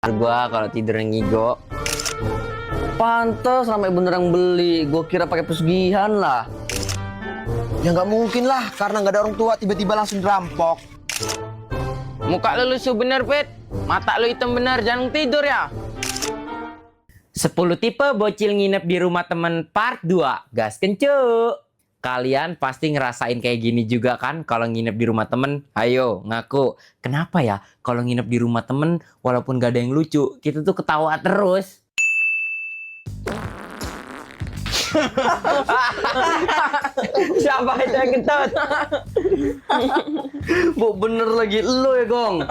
Gua kalau tidur ngigo. Pantes ramai bener yang beli. Gua kira pakai pesugihan lah. Ya nggak mungkin lah, karena nggak ada orang tua tiba-tiba langsung dirampok. Muka lu lusuh bener, Pit. Mata lu hitam bener, jangan tidur ya. 10 tipe bocil nginep di rumah temen part 2. Gas kencuk. Kalian pasti ngerasain kayak gini juga kan kalau nginep di rumah temen? Ayo ngaku. Kenapa ya kalau nginep di rumah temen walaupun gak ada yang lucu, kita tuh ketawa terus? Siapa itu yang kentut? Bu bener lagi lu ya Gong.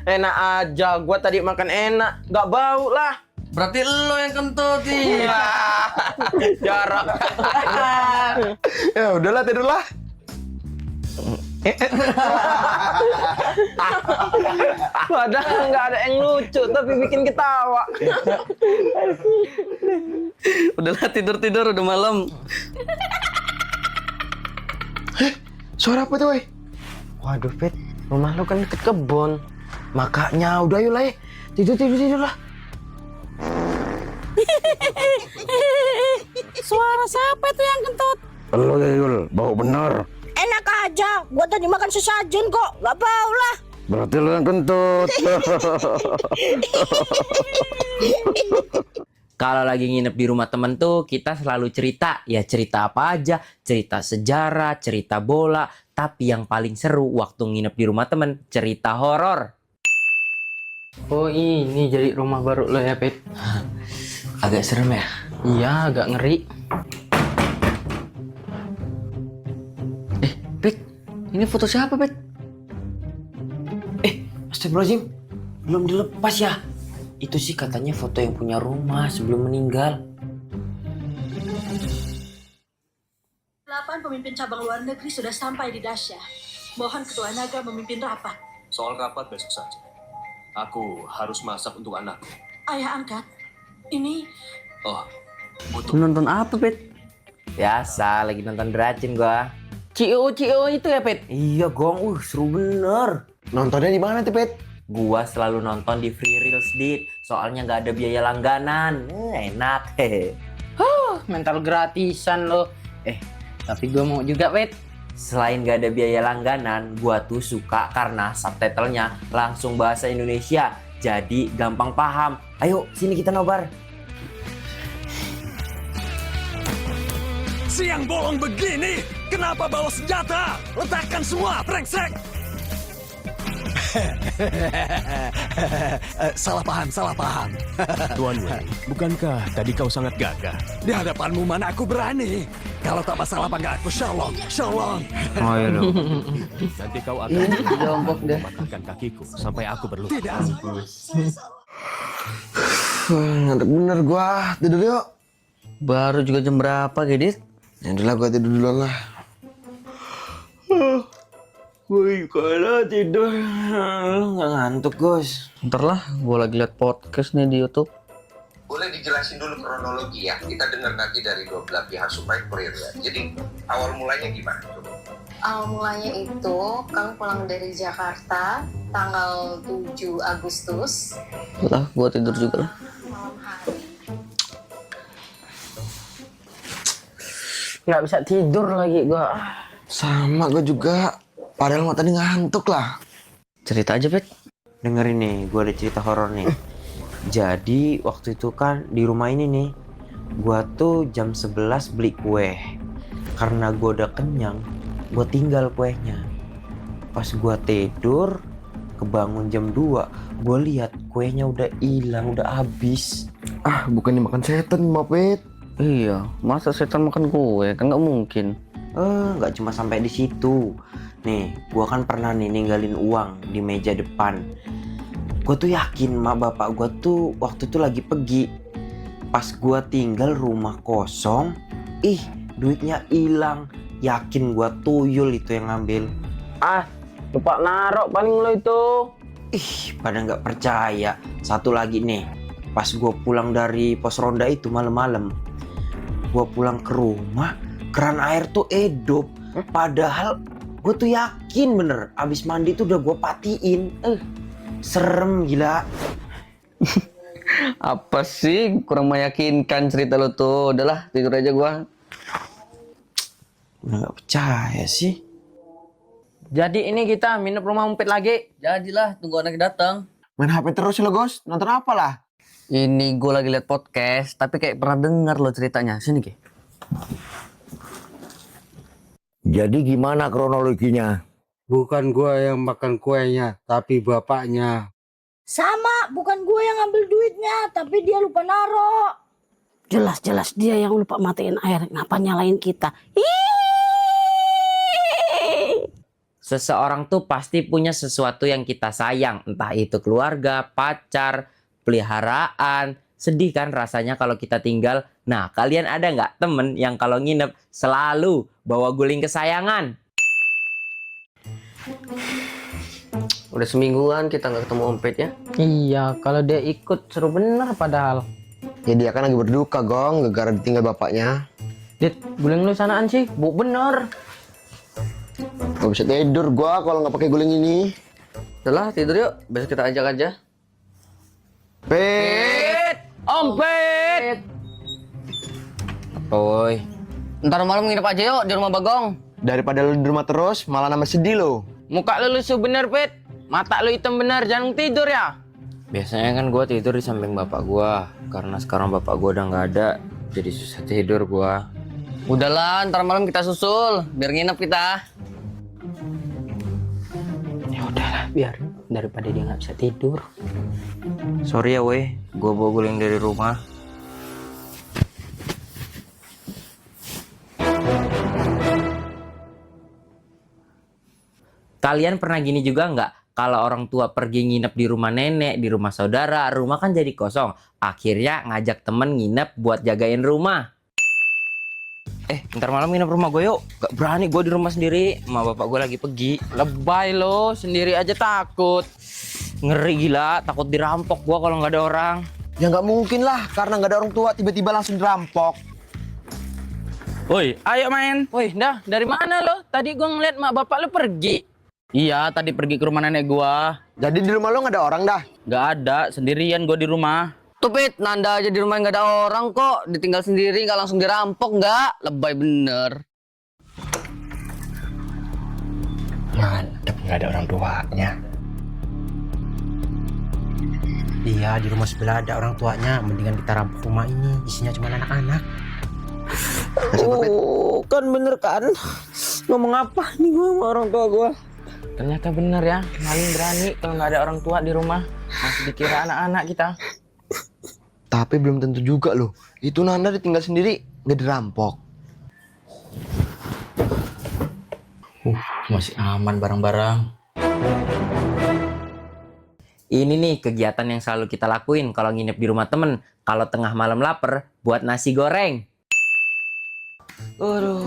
Enak aja, gua tadi makan enak, gak bau lah. Berarti lu yang kentut nih. Jarak. Ya udahlah, tidurlah. Padahal nggak ada yang lucu, tapi bikin ketawa. Udahlah tidur udah malam. Suara apa tuh, woi? Waduh, Pit, rumah lu kan deket kebun. Makanya udah yuk lah, tidur lah. Suara siapa itu yang kentut? Lo Yul, bau bener. Enak aja, gua tadi makan sesajen kok, gak bau lah. Berarti lo yang kentut. Kalau lagi nginep di rumah temen tuh, kita selalu cerita. Ya cerita apa aja, cerita sejarah, cerita bola. Tapi yang paling seru waktu nginep di rumah temen, cerita horor. Oh ini jadi rumah baru lo ya, Pit? Agak serem ya? Iya, agak ngeri. Pit, ini foto siapa Pit? Astagfirullahaladzim, belum dilepas ya? Itu sih katanya foto yang punya rumah sebelum meninggal. 8 pemimpin cabang luar negeri sudah sampai di Dasya. Mohon Ketua Naga memimpin rapat. Soal rapat besok saja. Aku harus masak untuk anakku. Ayah angkat, ini Oh, butuh. Nonton apa Pit? Biasa, lagi nonton Dracin gua. Cio itu ya, Pit? Iya, Gong. Seru bener. Nontonnya di mana tuh, Pet? Gua selalu nonton di Free Reels, Dit. Soalnya nggak ada biaya langganan. Enak. Hehe. Mental gratisan lo. Tapi gue mau juga, Pet. Selain nggak ada biaya langganan, gua tuh suka karena subtitlenya langsung bahasa Indonesia. Jadi gampang paham. Ayo, sini kita nobar. Siang bolong begini, kenapa bawa senjata? Letakkan semua, brengsek! Salah paham. Tuan Wei, bukankah tadi kau sangat gagah? Di hadapanmu mana aku berani? Kalau tak masalah panggil aku Shalong. Oh iya dong. Nanti kau akan jongkok deh. mematahkan kakiku sampai aku berluka. Tidak. Ngantuk bener gua. Tidur yuk. Baru juga jam berapa Gedit? Ya udahlah, gua tidur dulu lah. Woi, kalau tidur Nggak ngantuk, Gus. ntar lah, gue lagi liat podcast nih di YouTube. Boleh dijelasin dulu kronologi ya, kita dengar nanti dari dua belah pihak supaya clear ya. Jadi awal mulanya gimana? Awal mulanya itu kami pulang dari Jakarta tanggal 7 Agustus. Lah, gue tidur juga lah. Malam hari. Nggak bisa tidur lagi gue. Sama gua juga. Padahal mah tadi ngantuk lah. Cerita aja Pit. Dengerin nih, gue ada cerita horor nih. Jadi waktu itu kan di rumah ini nih, gue tuh jam 11 beli kue. Karena gue udah kenyang, gue tinggal kuenya. Pas gue tidur, kebangun jam 2, gue lihat kuenya udah hilang, udah habis. Ah, bukan dimakan setan, Mbak Pet. Iya, masa setan makan kue? Kan nggak mungkin. Nggak cuma sampai di situ. Nih, gue kan pernah nih ninggalin uang di meja depan. Gue tuh yakin mak bapak gue tuh waktu itu lagi pergi. Pas gue tinggal rumah kosong, duitnya hilang. Yakin gue tuyul itu yang ngambil. Lupa narok paling lo itu. Pada nggak percaya. Satu lagi nih, pas gue pulang dari pos ronda itu malam-malam, gue pulang ke rumah, keran air tuh hidup. Padahal gue tuh yakin bener abis mandi tuh udah gue patiin. Serem gila. Apa sih? Kurang meyakinkan cerita lo tuh. Udahlah, tidur aja gua. Udah nggak percaya sih. Jadi ini kita minum rumah Umpit lagi. Jadilah, tunggu anaknya datang. Main HP terus lo, Gos. Nonton apa lah? Ini gue lagi liat podcast, tapi kayak pernah dengar lo ceritanya. Sini, Ki. Jadi gimana kronologinya? Bukan gua yang makan kuenya, tapi bapaknya. Sama, bukan gue yang ngambil duitnya, tapi dia lupa naro. Jelas-jelas dia yang lupa matiin air. Ngapa nyalain kita? Seseorang tuh pasti punya sesuatu yang kita sayang. Entah itu keluarga, pacar, peliharaan. Sedih kan rasanya kalau kita tinggal. Nah, kalian ada nggak temen yang kalau nginep selalu bawa guling kesayangan? Udah semingguan kita nggak ketemu Om Pet ya. Iya, kalau dia ikut seru bener padahal. Ya dia kan lagi berduka, Gong, gara-gara ditinggal bapaknya. Dit, guling lu sanaan sih, bu bener. Gak bisa tidur gua kalau nggak pakai guling ini. Udahlah, tidur yuk. Besok kita ajak aja. Pet! Om Pet! Oi, Ntar malam nginep aja yuk di rumah Bagong. Daripada lu di rumah terus, malah nambah sedih lo. muka lu lusuh bener, Pet. Mata lu hitam bener, jangan tidur ya. Biasanya kan gua tidur di samping bapak gua. Karena sekarang bapak gua udah nggak ada, jadi susah tidur gua. Udahlah, ntar malam kita susul. Biar nginep kita. Ya udahlah, biar daripada dia nggak bisa tidur. Sorry ya, weh. Gua bawa guling dari rumah. Kalian pernah gini juga nggak? Kalau orang tua pergi nginep di rumah nenek, di rumah saudara, rumah kan jadi kosong. Akhirnya ngajak temen nginep buat jagain rumah. Ntar malam nginep rumah gue yuk. Gak berani gue di rumah sendiri. Ma bapak gue lagi pergi. Lebay lo, sendiri aja takut. Ngeri gila, takut dirampok gue kalau nggak ada orang. Ya nggak mungkin lah, karena nggak ada orang tua tiba-tiba langsung dirampok. Woi, ayo main. Woi, dah dari mana lo? Tadi gue ngeliat mak bapak lo pergi. Iya, tadi pergi ke rumah nenek gua. Jadi di rumah lo nggak ada orang dah? Gak ada, sendirian gua di rumah. Tuh Pit, Nanda aja di rumah nggak ada orang kok. Ditinggal sendiri, nggak langsung dirampok nggak? Lebay bener. Mantep, nggak ada orang tuanya. Iya, di rumah sebelah ada orang tuanya. Mendingan kita rampok rumah ini, isinya cuma anak-anak. Oh, kan bener kan? Ngomong apa nih gua sama orang tua gua? Ternyata bener ya, maling berani kalau nggak ada orang tua di rumah. Masih dikira anak-anak kita. Tapi belum tentu juga loh. Itu Nanda ditinggal sendiri, nggak dirampok. Masih aman barang-barang. Ini nih kegiatan yang selalu kita lakuin kalau nginep di rumah temen. Kalau tengah malam lapar, buat nasi goreng. Aduh,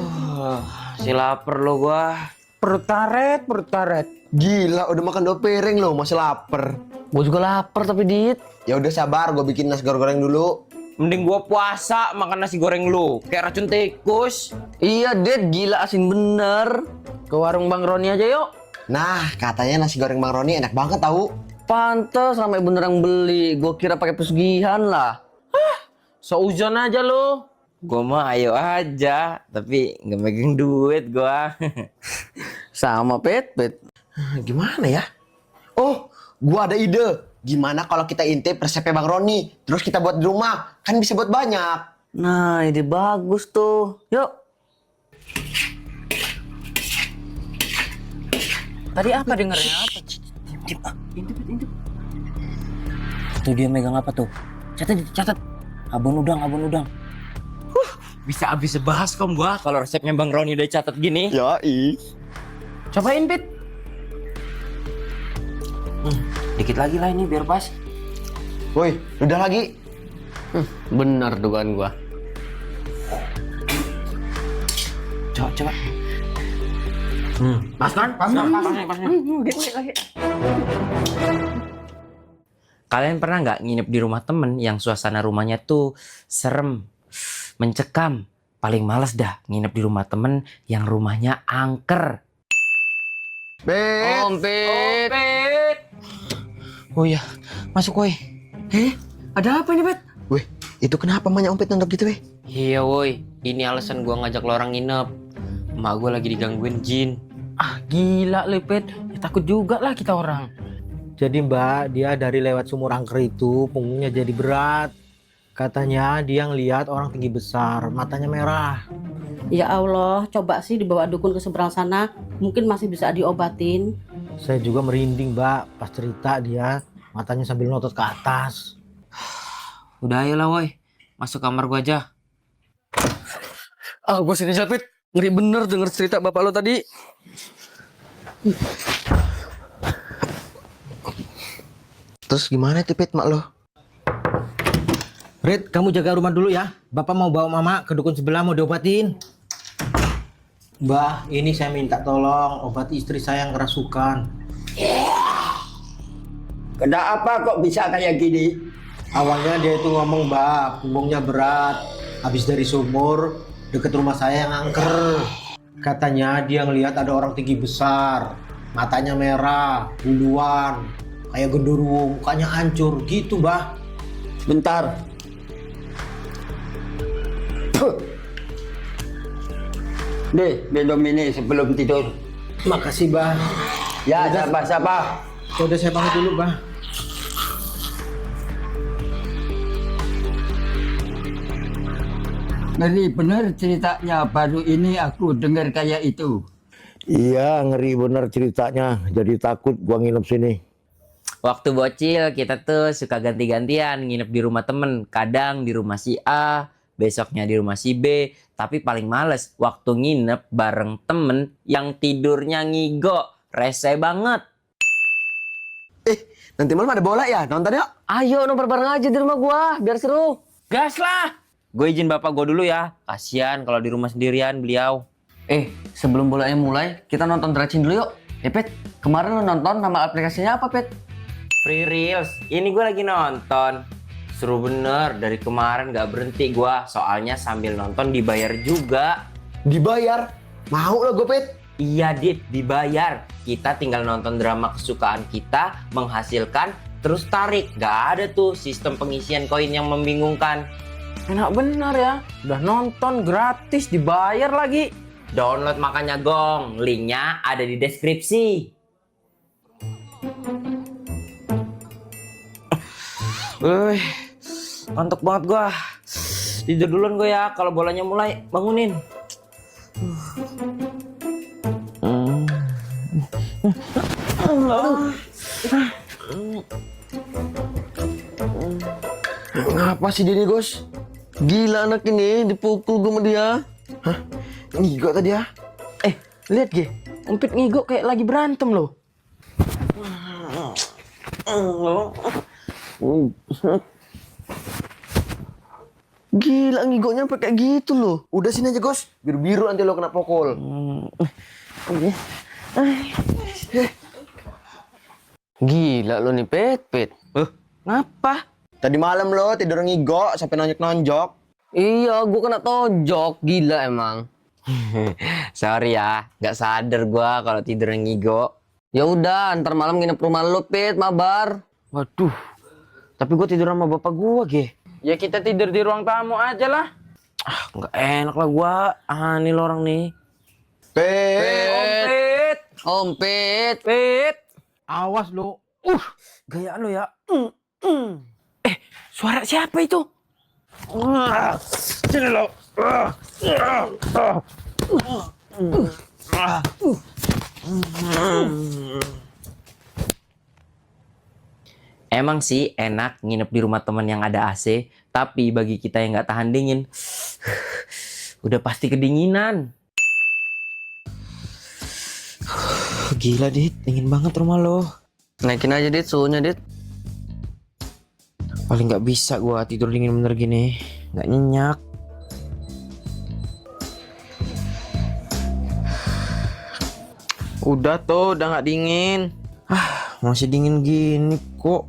si lapar lo gua. Perut karet. Gila, udah makan 2 piring loh, masih lapar. Gue juga lapar tapi Dit. Ya udah sabar, gue bikin nasi goreng dulu. Mending gua puasa makan nasi goreng lu. Kayak racun tikus. Iya Dit, gila asin bener. Ke warung Bang Roni aja yuk. Nah, katanya nasi goreng Bang Roni enak banget tahu. Pantes ramai bener yang beli. Gue kira pakai pesugihan lah. Seuzon aja lu. Gua mah ayo aja, tapi nggak megang duit gua. Sama Pit. Gimana ya? Oh, gua ada ide. Gimana kalau kita intip resepnya Bang Roni, terus kita buat di rumah, kan bisa buat banyak. Nah, ide bagus tuh. Yuk. Tadi apa dengernya apa? Intip. Tuh dia megang apa tuh? Catat. Abon udang. Bisa habis sebahas kom gua kalau resepnya Bang Roni udah catat gini. Yoi. Cobain, Pit. Dikit lagi lah ini biar pas. Woi, udah lagi. Bener dugaan gua. Coba. Pas kan? Pas. Kalian pernah nggak nginep di rumah temen yang suasana rumahnya tuh serem, mencekam? Paling males dah nginep di rumah temen yang rumahnya angker. Bet. Om Pit. Oh iya, masuk woi. Ada apa ini, Pet? Weh, itu kenapa banyak ompet nonton gitu weh? Iya woi, ini alasan gua ngajak lo orang nginep. Emak gua lagi digangguin jin. Ah gila lepet, ya, takut juga lah kita orang. Jadi mbak, dia dari lewat sumur angker itu punggungnya jadi berat. Katanya dia ngeliat orang tinggi besar, matanya merah. Ya Allah, coba sih dibawa dukun ke seberang sana, mungkin masih bisa diobatin. Saya juga merinding mbak, pas cerita dia matanya sambil notot ke atas. Udah ayolah woi, masuk kamar gua aja. Ah, gua sini aja, Pet. Ngeri bener denger cerita bapak lo tadi. Terus gimana tuh Pet mak lo? Red, kamu jaga rumah dulu ya. Bapak mau bawa mama ke dukun sebelah mau diobatin. Mbah, ini saya minta tolong obati istri saya yang kerasukan. Kenapa kok bisa kayak gini? Awalnya dia itu ngomong mbak, punggungnya berat. Habis dari sumur, deket rumah saya yang angker. Katanya dia ngelihat ada orang tinggi besar. Matanya merah, buluan. Kayak genderuwo, mukanya hancur gitu mbah. Bentar. Deh, minum ini sebelum tidur. Makasih mbah. Ya, siapa-siapa. Udah saya pamit dulu mbah. Ngeri bener ceritanya, baru ini aku dengar kayak itu. Iya, ngeri bener ceritanya. Jadi takut gua nginep sini. Waktu bocil kita tuh suka ganti-gantian nginep di rumah temen. Kadang di rumah si A, besoknya di rumah si B. Tapi paling males waktu nginep bareng temen yang tidurnya ngigo. Rese banget. Nanti malam ada bola ya, nonton yuk. Ayo nonton bareng aja di rumah gua, biar seru. Gas lah. Gue izin bapak gue dulu ya. Kasian kalau di rumah sendirian beliau. Sebelum bolanya mulai, kita nonton Dracin dulu yuk. Pet, kemarin lo nonton nama aplikasinya apa, Pet? Free Reels. Ini gue lagi nonton. Seru bener. Dari kemarin gak berhenti gue. Soalnya sambil nonton dibayar juga. Dibayar? Mau lo gue Pet? Iya Dit, dibayar. Kita tinggal nonton drama kesukaan kita, menghasilkan, terus tarik. Gak ada tuh sistem pengisian koin yang membingungkan. Enak bener ya. Udah nonton gratis, dibayar lagi. Download makanya gong. Linknya ada di deskripsi. Ngantuk banget gua. Tidur duluan gue ya. Kalau bolanya mulai, bangunin. Ngapa sih dia nih, Gus? Gila anak ini, dipukul gue sama dia. Hah? Ngigo tadi ya? Lihat Ge, Umpit ngigo kayak lagi berantem loh. Gila ngigonya sampai kayak gitu loh. Udah sini aja, Gus. Biru-biru nanti lo kena pukul. Gila lo nih Pet. Ngapa? Tadi malam lo tidur ngigo sampai nonjok-nonjok. Iya, gue kena tonjok. Gila emang. Sorry ya, nggak sadar gua kalau tidur ngigo. Ya udah, ntar malam nginep rumah lo, Pet, mabar. Waduh, tapi gua tidur sama bapak gua, Ge. Ya kita tidur di ruang tamu aja lah. Nggak enak lah gua. Nih lo orang nih. Pet. Om Pet. Awas lo. Gaya lo ya. Suara siapa itu? Sini lo. Emang sih enak nginep di rumah teman yang ada AC, tapi bagi kita yang nggak tahan dingin, udah pasti kedinginan. Gila Dit, dingin banget rumah lo. Naikin aja Dit, suhunya Dit. Paling nggak bisa gua tidur dingin bener gini, nggak nyenyak. Udah tuh, udah nggak dingin. Masih dingin gini kok.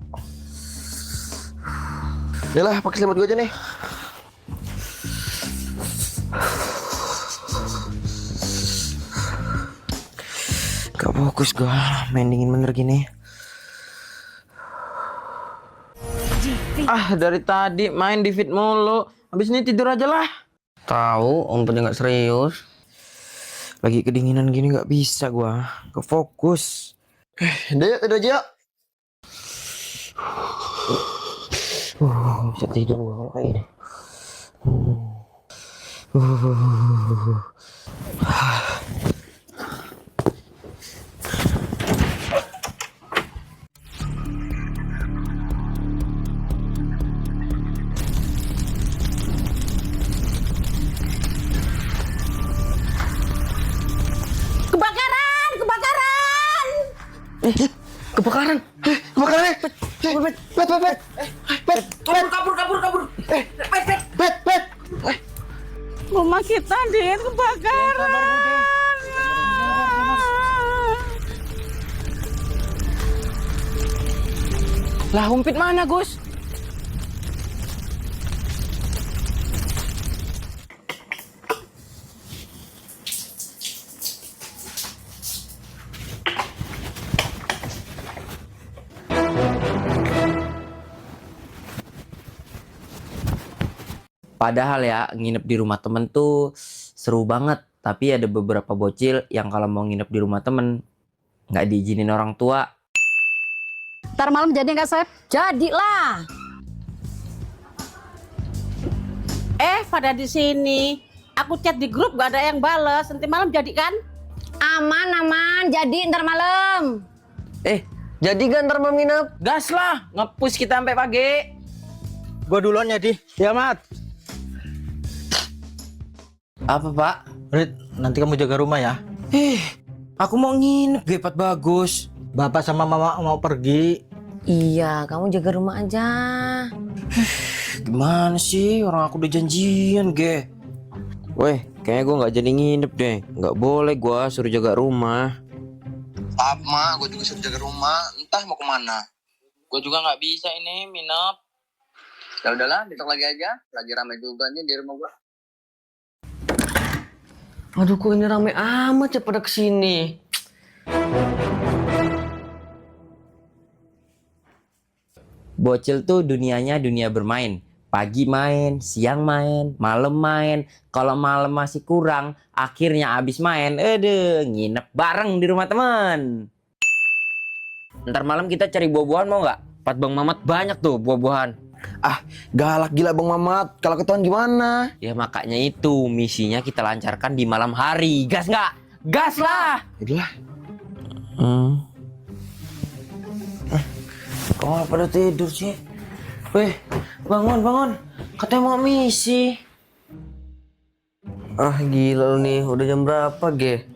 Yalah, pakai selimut gue aja nih. Gak fokus gua, main dingin bener gini. Dari tadi main di fit mulu. Habis ini tidur aja lah. Tahu, Om Pet nggak serius. Lagi kedinginan gini nggak bisa gua. Kefokus. Udah aja. Bisa tidur gua kalau kayak gini. Kebakaran, kebakaran. Kebakaran. Kebakaran. Pet. Rumah kita, Din, kebakaran. Lah Umpit mana, Gus? Padahal ya, nginep di rumah temen tuh seru banget. Tapi ada beberapa bocil yang kalau mau nginep di rumah temen nggak diizinin orang tua. Ntar malam jadi nggak, Sep? Jadilah. Pada di sini. Aku chat di grup gak ada yang bales. Nanti malam jadi kan? Aman, jadi ntar malam. Jadi kan ntar malam nginep? Gas lah, nge-push kita sampai pagi. Gua duluan ya, Di. Ya, Mat. Apa, Pak? Rit, nanti kamu jaga rumah ya. Aku mau nginep, Gepat bagus. Bapak sama Mama mau pergi. Iya, kamu jaga rumah aja. Gimana sih? Orang aku udah janjian, Ge. Weh, kayaknya gue nggak jadi nginep deh. Nggak boleh gue suruh jaga rumah. Maaf, Ma, gue juga suruh jaga rumah. Entah mau kemana. Gue juga nggak bisa ini, minap. Ya udahlah, besok lagi aja. Lagi ramai juga nih di rumah gua. Aduh, kok ini ramai amat ya pada kesini. Bocil tuh dunianya dunia bermain. Pagi main, siang main, malam main. Kalau malam masih kurang, akhirnya abis main, nginep bareng di rumah teman. Ntar malam kita cari buah-buahan mau nggak? Pat Bang Mamat banyak tuh buah-buahan. Galak gila Bang Mamat. Kalau ketahuan gimana? Ya makanya itu misinya kita lancarkan di malam hari. Gas nggak? Gas lah. Udah. Kok pada tidur sih? Weh, bangun. Katanya mau misi. Gila lu nih, udah jam berapa, Ge?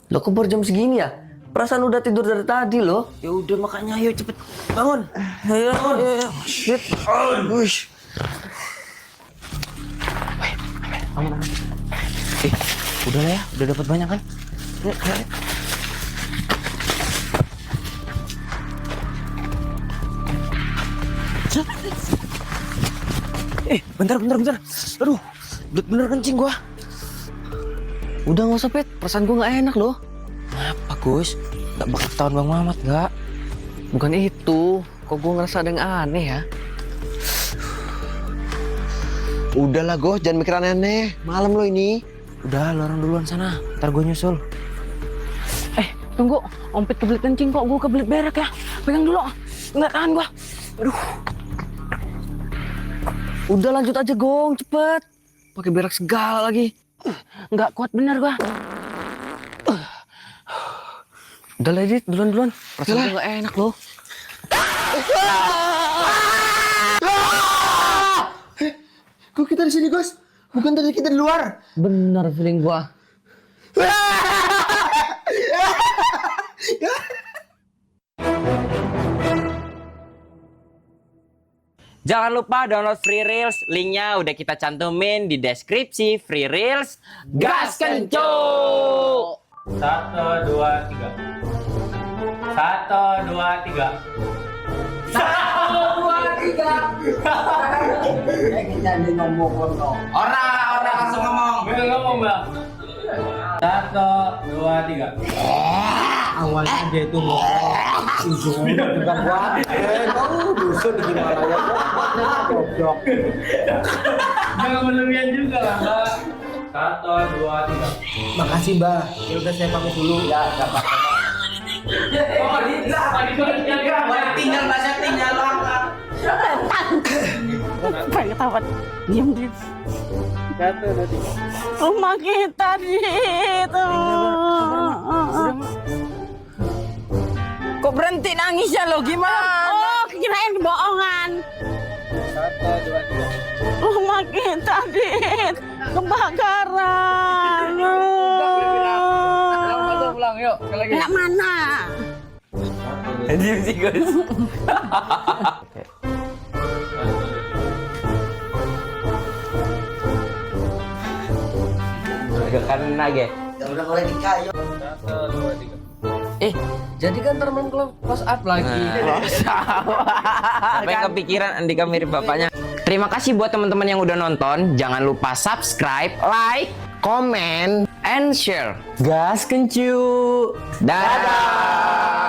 Lo kok baru jam segini ya? Perasaan udah tidur dari tadi loh. Ya udah makanya ayo cepet bangun. Ayo. Shit. Bangun. Udah lah ya, udah dapat banyak kan? Bentar. Aduh, bener kencing gua. Udah nggak usah, Pet. Perasaan gua nggak enak loh. Apa, Gus? Gak bakal ketahuan Bang Mamat, gak? Bukan itu. Kok gua ngerasa ada yang aneh ya? Udahlah, Go. Jangan mikir aneh-aneh. Malam lo ini. Udah, lo orang duluan sana. Ntar gue nyusul. Tunggu, Ompet kebelet kencing kok, gue kebelet berak ya. Pegang dulu, nggak tahan gua. Aduh. Udah lanjut aja, Gong. Cepet. Pakai berak segala lagi. Nggak kuat bener gua. Udah lah, Dit. Duluan. Perasaan gua nggak enak loh. Kok kita di sini, Gus? Bukan tadi kita di luar. Bener feeling gua. Jangan lupa download Free Reels, linknya udah kita cantumin di deskripsi. Free Reels, gas kencok! 1, 2, 3. 1, 2, 3. 1, 2, 3. Kita di ngomong. Orang langsung ngomong. Ngomong, Bang. 1, 2, 3. Awalnya dia itu ngomong. Bukan buat. Kau dusun di Himalaya. Goblok. Jangan berlebihan juga lah, Mbak. 1, 2, 3. Makasih, Mbak. Ya udah saya pamit dulu. Ya, enggak apa-apa. Tinggal bahasa tinggal langkah. Pengen ketawa. Diam. Rumah kita itu. Kok berhenti nangis ya lo? Gimana? Oh, kirain kebohongan. 1, 2, 3. Rumah kita kebakaran. Pulang, yuk. Enggak mana? Diam sih, guys. Agak kanan lagi. Ya udah mulai nikah, yuk. 1, 2, 3. Jadi kan teman close up lagi. Sampai kepikiran Andika mirip bapaknya. Terima kasih buat teman-teman yang udah nonton. Jangan lupa subscribe, like, comment, and share. Gas kencu. Dadah.